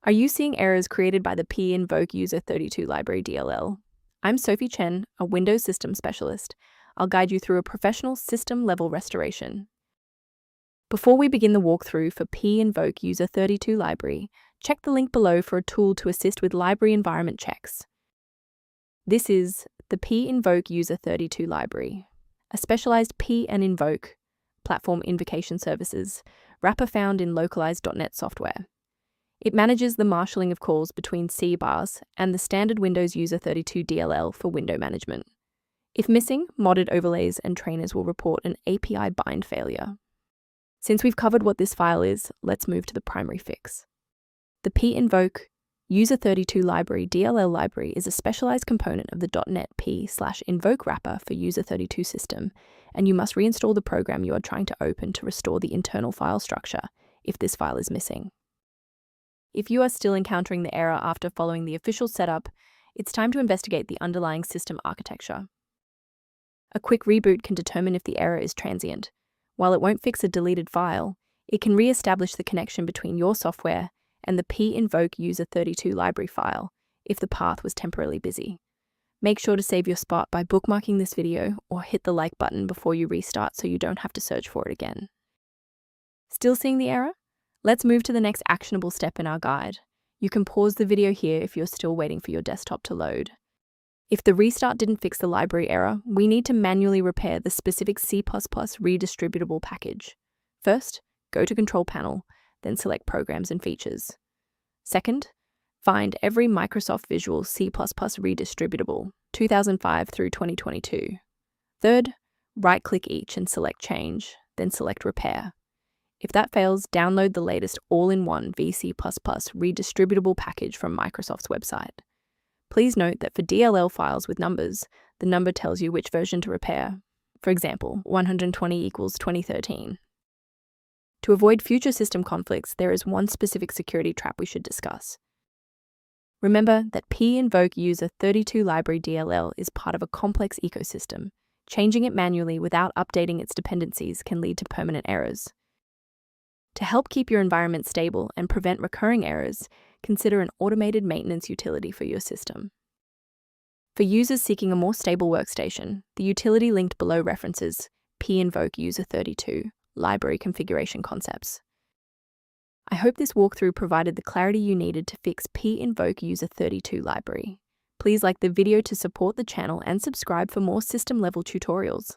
Are you seeing errors created by the Invoke user32 library DLL? I'm Sophie Chen, a Windows system specialist. I'll guide you through a professional system-level restoration. Before we begin the walkthrough for Invoke user32 library, check the link below for a tool to assist with library environment checks. This is the Invoke user32 library, a specialized and Invoke platform invocation services wrapper found in localized .NET software. It manages the marshaling of calls between C bars and the standard Windows user32 DLL for window management. If missing, modded overlays and trainers will report an API bind failure. Since we've covered what this file is, let's move to the primary fix. The Invoke user32 library DLL library is a specialized component of the .NET P/Invoke Wrapper for user32 system, and you must reinstall the program you are trying to open to restore the internal file structure if this file is missing. If you are still encountering the error after following the official setup, it's time to investigate the underlying system architecture. A quick reboot can determine if the error is transient. While it won't fix a deleted file, it can re-establish the connection between your software and the Invoke user32 library file if the path was temporarily busy. Make sure to save your spot by bookmarking this video or hit the like button before you restart so you don't have to search for it again. Still seeing the error? Let's move to the next actionable step in our guide. You can pause the video here if you're still waiting for your desktop to load. If the restart didn't fix the library error, we need to manually repair the specific C++ redistributable package. First, go to Control Panel, then select Programs and Features. Second, find every Microsoft Visual C++ redistributable 2005 through 2022. Third, right-click each and select Change, then select Repair. If that fails, download the latest all-in-one VC++ redistributable package from Microsoft's website. Please note that for DLL files with numbers, the number tells you which version to repair. For example, 120 equals 2013. To avoid future system conflicts, there is one specific security trap we should discuss. Remember that Invoke user32 library DLL is part of a complex ecosystem. Changing it manually without updating its dependencies can lead to permanent errors. To help keep your environment stable and prevent recurring errors, consider an automated maintenance utility for your system. For users seeking a more stable workstation, the utility linked below references Invoke user32 library configuration concepts. I hope this walkthrough provided the clarity you needed to fix Invoke user32 library. Please like the video to support the channel and subscribe for more system-level tutorials.